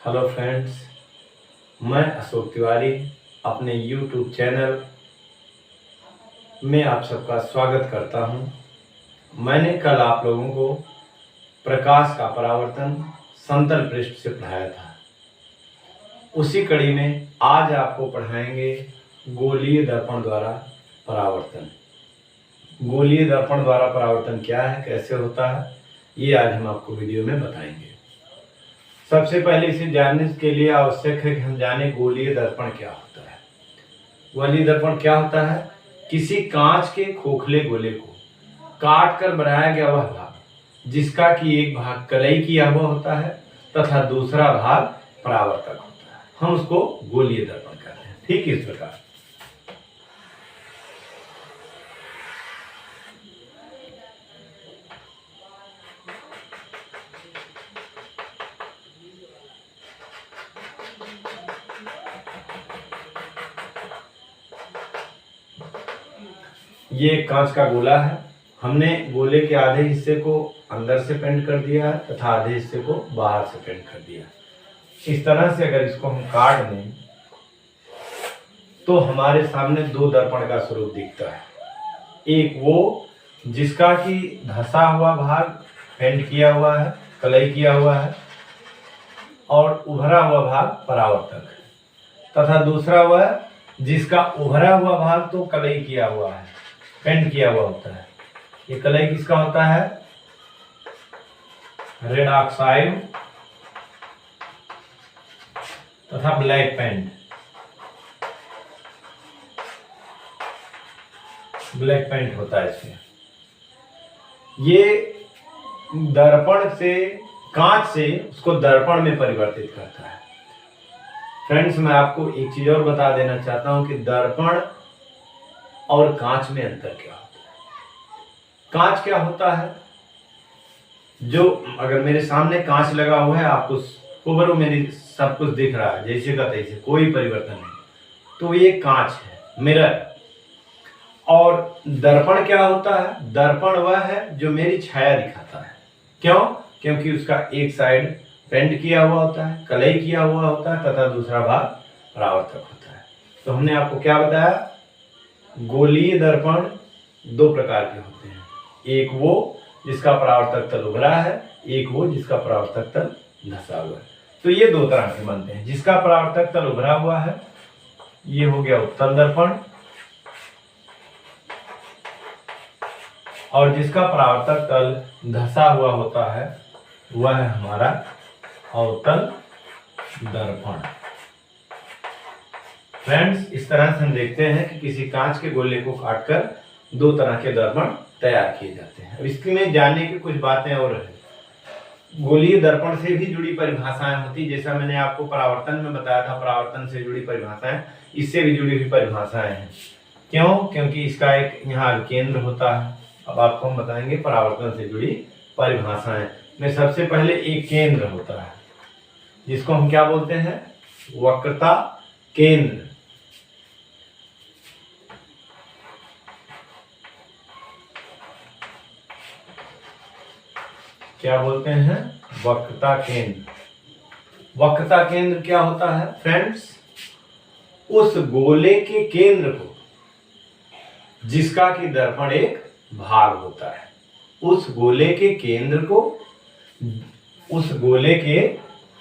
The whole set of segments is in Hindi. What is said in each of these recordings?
हेलो फ्रेंड्स, मैं अशोक तिवारी अपने YouTube चैनल में आप सबका स्वागत करता हूं। मैंने कल आप लोगों को प्रकाश का परावर्तन समतल पृष्ठ से पढ़ाया था। उसी कड़ी में आज आपको पढ़ाएंगे गोलीय दर्पण द्वारा परावर्तन। गोलीय दर्पण द्वारा परावर्तन क्या है, कैसे होता है, ये आज हम आपको वीडियो में बताएंगे। सबसे पहले इसे जानने के लिए आवश्यक है कि हम जाने गोलीय दर्पण क्या होता है। गोलीय दर्पण क्या होता है? किसी कांच के खोखले गोले को काट कर बनाया गया वह भाग जिसका कि एक भाग कलई किया हुआ होता है तथा दूसरा भाग परावर्तक होता है, हम उसको गोलीय दर्पण कहते हैं। ठीक इस प्रकार ये एक कांच का गोला है। हमने गोले के आधे हिस्से को अंदर से पेंट कर दिया है तथा आधे हिस्से को बाहर से पेंट कर दिया। इस तरह से अगर इसको हम काट दें तो हमारे सामने दो दर्पण का स्वरूप दिखता है। एक वो जिसका कि धंसा हुआ भाग पेंट किया हुआ है, कलई किया हुआ है, और उभरा हुआ भाग परावर्तक, तथा दूसरा वह जिसका उभरा हुआ भाग तो कलई किया हुआ है, पेंट किया हुआ होता है। ये कलई किसका होता है? रेड ऑक्साइड तथा ब्लैक पेंट, ब्लैक पेंट होता है इसमें। ये दर्पण से, कांच से उसको दर्पण में परिवर्तित करता है। फ्रेंड्स, मैं आपको एक चीज और बता देना चाहता हूं कि दर्पण और कांच में अंतर क्या होता है। कांच क्या होता है? जो अगर मेरे सामने कांच लगा हुआ है, आपको खूबरू मेरी सब कुछ दिख रहा है जैसे का तैसे, कोई परिवर्तन नहीं, तो ये कांच है, मिरर। और दर्पण क्या होता है? दर्पण वह है जो मेरी छाया दिखाता है। क्यों? क्योंकि उसका एक साइड पेंट किया हुआ होता है, कलई किया हुआ होता है, तथा दूसरा भाग परावर्तक होता है। तो हमने आपको क्या बताया? गोलीय दर्पण दो प्रकार के होते हैं। एक वो जिसका परावर्तक तल उभरा है, एक वो जिसका परावर्तक तल धंसा हुआ है। तो ये दो तरह के बनते हैं। जिसका परावर्तक तल उभरा हुआ है, ये हो गया उत्तल दर्पण, और जिसका परावर्तक तल धंसा हुआ होता है वह है हमारा अवतल दर्पण। फ्रेंड्स, इस तरह से हम देखते हैं कि किसी कांच के गोले को काटकर दो तरह के दर्पण तैयार किए जाते हैं। अब इसमें जानने की कुछ बातें और हैं। गोलीय दर्पण से भी जुड़ी परिभाषाएं होती, जैसा मैंने आपको परावर्तन में बताया था, परावर्तन से जुड़ी परिभाषाएं, इससे भी जुड़ी हुई परिभाषाएं हैं। क्यों? क्योंकि इसका एक यहाँ केंद्र होता है। अब आपको हम बताएंगे परावर्तन से जुड़ी परिभाषाएं में सबसे पहले एक केंद्र होता है जिसको हम क्या बोलते हैं? वक्रता केंद्र। क्या बोलते हैं? वक्रता केंद्र। वक्रता केंद्र क्या होता है फ्रेंड्स? उस गोले के केंद्र को जिसका कि दर्पण एक भाग होता है, उस गोले के केंद्र को, उस गोले के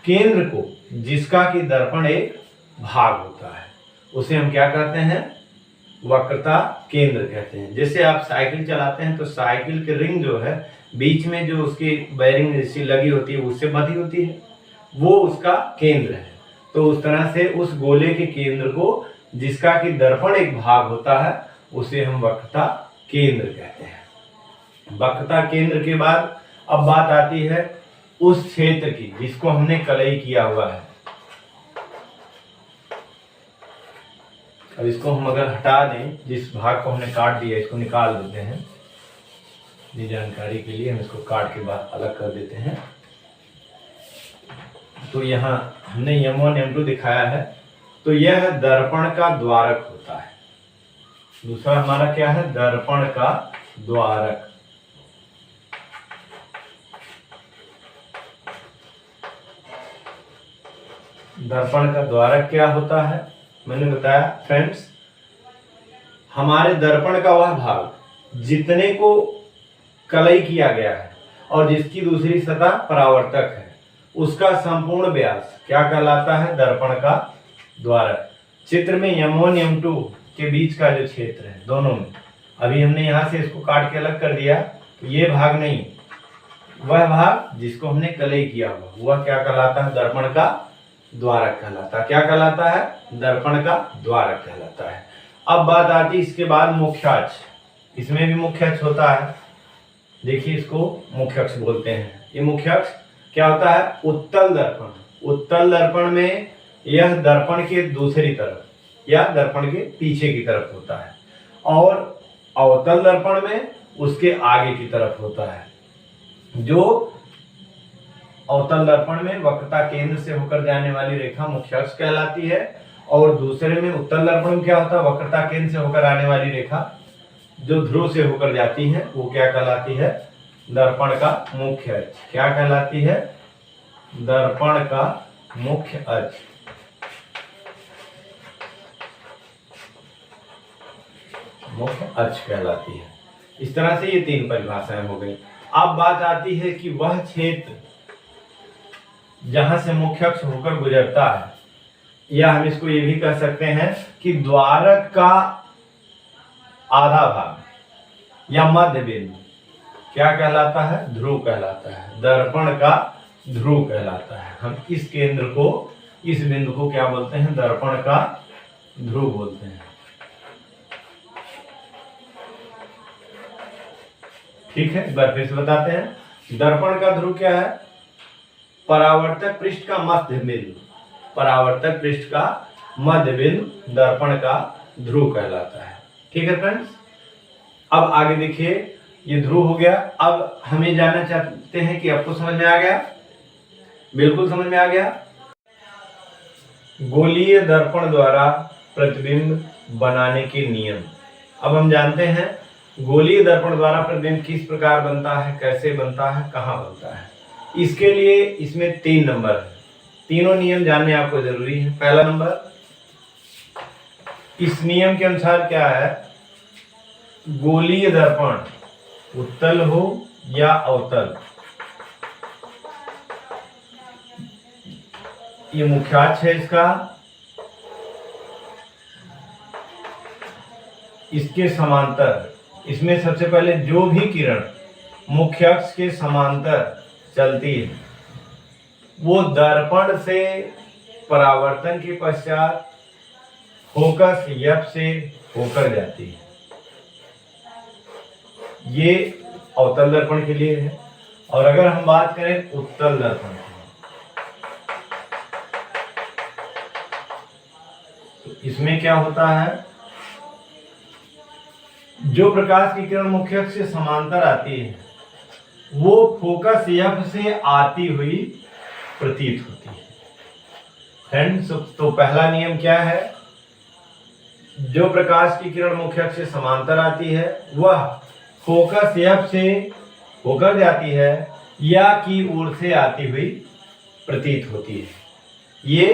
केंद्र को जिसका कि दर्पण एक भाग होता है, उसे हम क्या कहते हैं? वक्रता केंद्र कहते हैं। जैसे आप साइकिल चलाते हैं तो साइकिल के रिंग जो है, बीच में जो उसकी बेयरिंग जैसी लगी होती है उससे बंधी होती है, वो उसका केंद्र है। तो उस तरह से उस गोले के केंद्र को जिसका कि दर्पण एक भाग होता है उसे हम वक्रता केंद्र कहते हैं। वक्रता केंद्र के बाद अब बात आती है उस क्षेत्र की जिसको हमने कलई किया हुआ है। अब इसको हम अगर हटा दें, जिस भाग को हमने काट दिया इसको निकाल देते हैं, ये जानकारी के लिए हम इसको काट के बाद अलग कर देते हैं। तो यहाँ हमने M1 M2 दिखाया है, तो यह दर्पण का द्वारक होता है। दूसरा हमारा क्या है? दर्पण का द्वारक। दर्पण का द्वारक क्या होता है? मैंने बताया फ्रेंड्स, हमारे दर्पण का वह भाग जितने को कलई किया गया है और जिसकी दूसरी सतह परावर्तक है, उसका संपूर्ण व्यास क्या कहलाता है? दर्पण का द्वारक। चित्र में M1 M2 के बीच का जो क्षेत्र है दोनों में, अभी हमने यहाँ से इसको काट के अलग कर दिया, तो ये भाग नहीं, वह भाग जिसको हमने कलई किया हुआ वह क्या कहलाता है? दर्पण का द्वारक कहलाता है। क्या कहलाता है? दर्पण का द्वारक कहलाता है। अब बात आती है इसके बाद मुख्य अक्ष। इसमें भी मुख्य अक्ष होता है। देखिए, इसको मुख्य अक्ष बोलते हैं। ये मुख्य अक्ष क्या होता है? उत्तल दर्पण। उत्तल दर्पण में यह दर्पण के दूसरी तरफ या दर्पण के पीछे की तरफ होता है, और अवतल दर्पण में उसके आगे की तरफ होता है। जो अवतल दर्पण में वक्रता केंद्र से होकर जाने वाली रेखा मुख्य अक्ष कहलाती है, और दूसरे में उत्तल दर्पण में क्या होता है? वक्रता केंद्र से होकर आने वाली रेखा जो ध्रुव से होकर जाती है वो क्या कहलाती है? दर्पण का मुख्य अक्ष। क्या कहलाती है? दर्पण का मुख्य अक्ष। मुख्य अक्ष कहलाती है। इस तरह से ये तीन परिभाषाएं हो गई। अब बात आती है कि वह क्षेत्र जहां से मुख्य अक्ष होकर गुजरता है, या हम इसको ये भी कह सकते हैं कि द्वारक का आधा भाग या मध्य बिंदु क्या कहलाता है? ध्रुव कहलाता है। दर्पण का ध्रुव कहलाता है। हम इस केंद्र को, इस बिंदु को क्या बोलते हैं? दर्पण का ध्रुव बोलते हैं। ठीक है, एक बार फिर से बताते हैं। दर्पण का ध्रुव क्या है? परावर्तक पृष्ठ का मध्य बिंदु। परावर्तक पृष्ठ का मध्य बिंदु दर्पण का ध्रुव कहलाता है। ठीक है फ्रेंड्स, अब आगे देखिए, ये ध्रुव हो गया। अब हम ये जानना चाहते हैं कि आपको समझ में आ गया? बिल्कुल समझ में आ गया। गोलीय दर्पण द्वारा प्रतिबिंब बनाने के नियम। अब हम जानते हैं गोलीय दर्पण द्वारा प्रतिबिंब किस प्रकार बनता है, कैसे बनता है, कहाँ बनता है। इसके लिए इसमें 3 नंबर है। तीनों नियम जानने आपको जरूरी है। पहला नंबर, इस नियम के अनुसार क्या है? गोलीय दर्पण उत्तल हो या अवतल, ये मुख्य अक्ष है इसका, इसके समांतर, इसमें सबसे पहले जो भी किरण मुख्य अक्ष के समांतर चलती है वो दर्पण से परावर्तन के पश्चात फोकस F से होकर जाती है। ये अवतल दर्पण के लिए है। और अगर हम बात करें उत्तल दर्पण की, तो इसमें क्या होता है? जो प्रकाश की किरण मुख्य अक्ष से समांतर आती है वो फोकस F से आती हुई प्रतीत होती है। फ्रेंड्स, तो पहला नियम क्या है? जो प्रकाश की किरण मुख्य अक्ष से समांतर आती है वह फोकस F से होकर जाती है या की ओर से आती हुई प्रतीत होती है। ये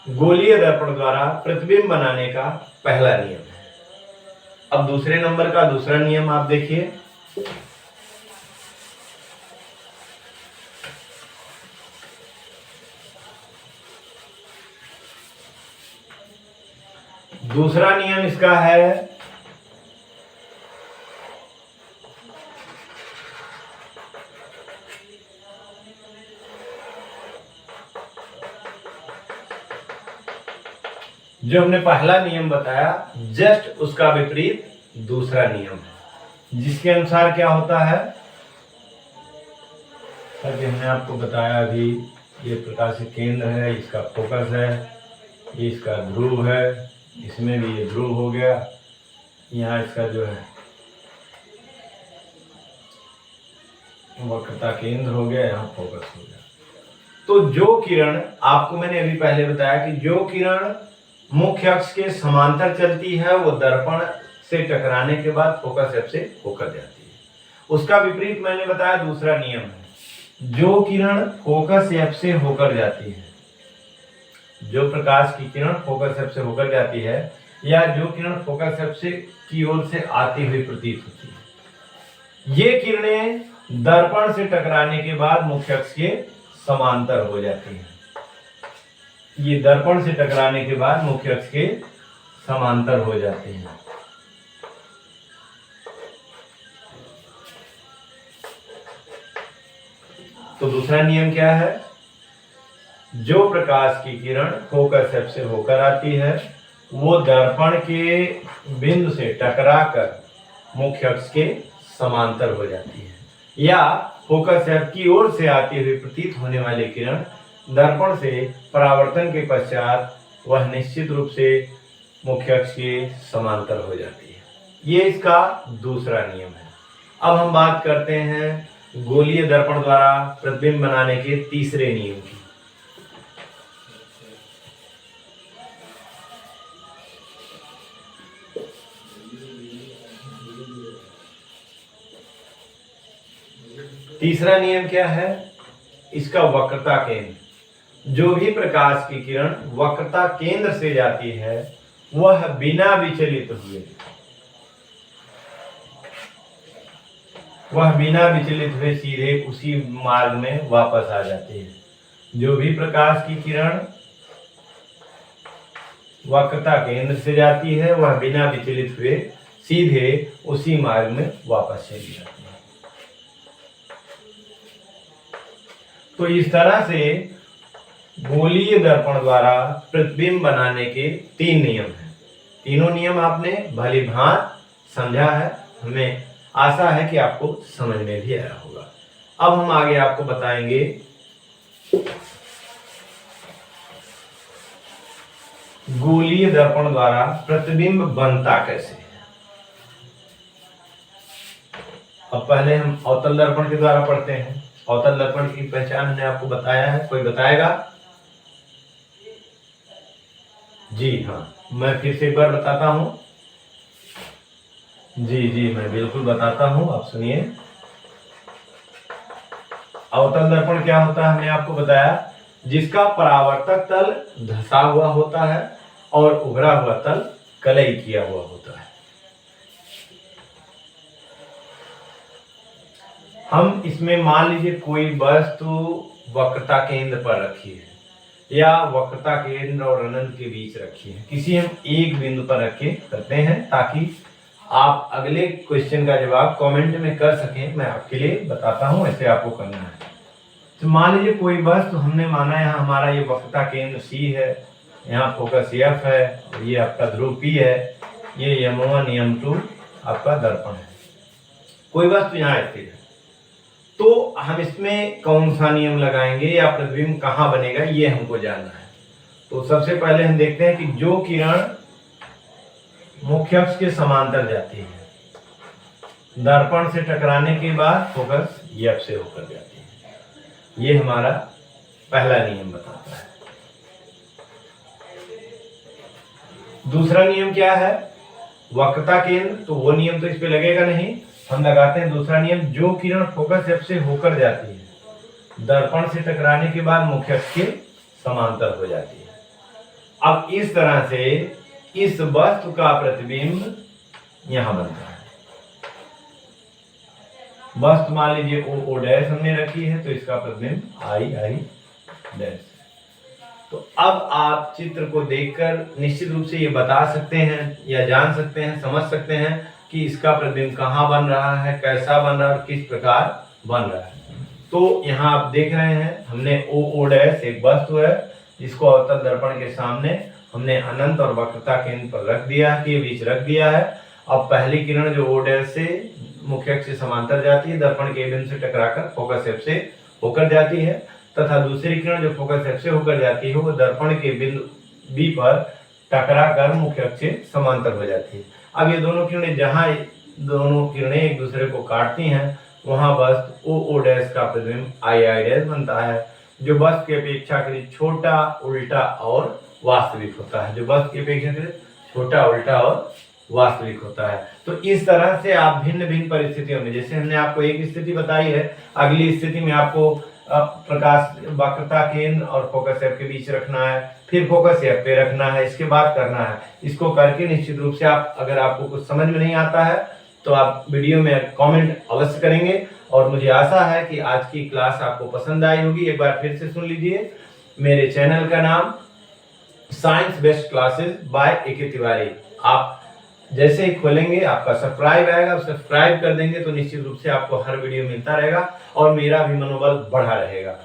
गोलीय दर्पण द्वारा प्रतिबिंब बनाने का पहला नियम है। अब दूसरे नंबर का दूसरा नियम आप देखिए। दूसरा नियम इसका है जो हमने पहला नियम बताया, जस्ट उसका विपरीत दूसरा नियम है, जिसके अनुसार क्या होता है? अभी हमने आपको बताया, अभी ये प्रकाश केंद्र है, इसका फोकस है, ये इसका ध्रुव है, इसमें भी ये ध्रुव हो गया, यहाँ इसका जो है वक्रता केंद्र हो गया, यहाँ फोकस हो गया। तो जो किरण, आपको मैंने अभी पहले बताया कि जो किरण मुख्य अक्ष के समांतर चलती है वो दर्पण से टकराने के बाद फोकस F से होकर जाती है। उसका विपरीत मैंने बताया दूसरा नियम है, जो किरण फोकस F से होकर जाती है जो प्रकाश की किरण फोकस सेप से होकर जाती है या जो किरण फोकस सेप से की ओर से आती हुई प्रतीत होती है, ये किरणें दर्पण से टकराने के बाद मुख्य अक्ष के समांतर हो जाती हैं। ये दर्पण से टकराने के बाद मुख्य अक्ष के समांतर हो जाते हैं। तो दूसरा नियम क्या है? जो प्रकाश की किरण फोकस सेप से होकर आती है वो दर्पण के बिंदु से टकराकर मुख्य अक्ष के समांतर हो जाती है, या फोकस सेप की ओर से आती हुई प्रतीत होने वाली किरण दर्पण से परावर्तन के पश्चात वह निश्चित रूप से मुख्य अक्ष के समांतर हो जाती है। ये इसका दूसरा नियम है। अब हम बात करते हैं गोलीय दर्पण द्वारा प्रतिबिंब बनाने के तीसरे नियम की। तीसरा नियम क्या है? इसका वक्रता केंद्र। जो भी प्रकाश की किरण वक्रता केंद्र से जाती है वह बिना विचलित हुए सीधे उसी मार्ग में वापस आ जाती है। जो भी प्रकाश की किरण वक्रता केंद्र से जाती है वह बिना विचलित हुए सीधे उसी मार्ग में वापस चली जाती है। तो इस तरह से गोलीय दर्पण द्वारा प्रतिबिंब बनाने के 3 नियम हैं। तीनों नियम आपने भली भांति समझा है। हमें आशा है कि आपको समझ में भी आया होगा। अब हम आगे आपको बताएंगे गोलीय दर्पण द्वारा प्रतिबिंब बनता कैसे है। अब पहले हम अवतल दर्पण के द्वारा पढ़ते हैं। अवतल दर्पण की पहचान हमने आपको बताया है, कोई बताएगा? जी हाँ, मैं फिर से एक बार बताता हूं। जी मैं बिल्कुल बताता हूं, आप सुनिए। अवतल दर्पण क्या होता है हमने आपको बताया, जिसका परावर्तक तल धंसा हुआ होता है और उभरा हुआ तल कलई किया हुआ होता है। हम इसमें मान लीजिए कोई वस्तु वक्रता केंद्र पर रखी है या वक्रता केंद्र और अनंत के बीच रखी है, किसी हम एक बिंदु पर रख के करते हैं ताकि आप अगले क्वेश्चन का जवाब कमेंट में कर सकें। मैं आपके लिए बताता हूं, ऐसे आपको करना है। तो मान लीजिए कोई वस्तु हमने माना यहाँ हमारा ये वक्रता केंद्र C है, यहाँ फोकस F है, और ये आपका ध्रुव P है, ये M1 M2 आपका दर्पण है। कोई वस्तु यहाँ स्थित है, तो हम इसमें कौन सा नियम लगाएंगे या प्रतिबिंब कहाँ बनेगा ये हमको जानना है। तो सबसे पहले हम देखते हैं कि जो किरण मुख्य अक्ष के समांतर जाती है, दर्पण से टकराने के बाद फोकस F से होकर जाती है, ये हमारा पहला नियम बताता है। दूसरा नियम क्या है? वक्रता केंद्र, तो वो नियम तो इस पे लगेगा नहीं, हम लगाते हैं दूसरा नियम। जो किरण फोकस F से होकर जाती है दर्पण से टकराने के बाद मुख्य अक्ष के समांतर हो जाती है। अब इस तरह से इस वस्तु का प्रतिबिंब यहां बनता है। वस्तु मान लीजिए O डैश हमने रखी है, तो इसका प्रतिबिंब I डैश। तो अब आप चित्र को देखकर निश्चित रूप से ये बता सकते हैं या जान सकते हैं, समझ सकते हैं कि इसका प्रतिबिंब कहाँ बन रहा है, कैसा बन रहा है और किस प्रकार बन रहा है। तो यहाँ आप देख रहे हैं हमने O डैश एक वस्तु है जिसको अवतल दर्पण के सामने हमने अनंत और वक्रता केंद्र पर रख दिया है, के बीच रख दिया है। अब पहली किरण जो O डैश से मुख्य अक्ष से समांतर जाती है, दर्पण के बिंदु से टकराकर फोकस F से होकर जाती है, तथा दूसरी किरण जो फोकस F से होकर जाती है वो दर्पण के बिंदु B पर टकराकर मुख्य अक्ष से समांतर हो जाती है। अब ये दोनों किरणें जहां दोनों किरणें एक दूसरे को काटती हैं वहां वस्तु O डैश का प्रतिबिंब I डैश बनता है, जो वस्तु की अपेक्षाकृत छोटा, उल्टा और वास्तविक होता है। जो वस्तु की अपेक्षाकृत छोटा, उल्टा और वास्तविक होता है। तो इस तरह से आप भिन्न भिन्न परिस्थितियों में, जैसे हमने आपको एक स्थिति बताई है, अगली स्थिति में आपको प्रकाश वक्रता केंद्र और फोकस एफ के बीच रखना है, फिर फोकस एफ पे रखना है, इसके बाद करना है। इसको करके निश्चित रूप से आप, अगर आपको कुछ समझ में नहीं आता है तो आप वीडियो में कमेंट अवश्य करेंगे। और मुझे आशा है कि आज की क्लास आपको पसंद आई होगी। एक बार फिर से सुन लीजिए, मेरे चैनल का नाम science best classes by A K. Tiwari. आप जैसे ही खोलेंगे आपका सब्सक्राइब आएगा, सब्सक्राइब कर देंगे तो निश्चित रूप से आपको हर वीडियो मिलता रहेगा और मेरा भी मनोबल बढ़ा रहेगा।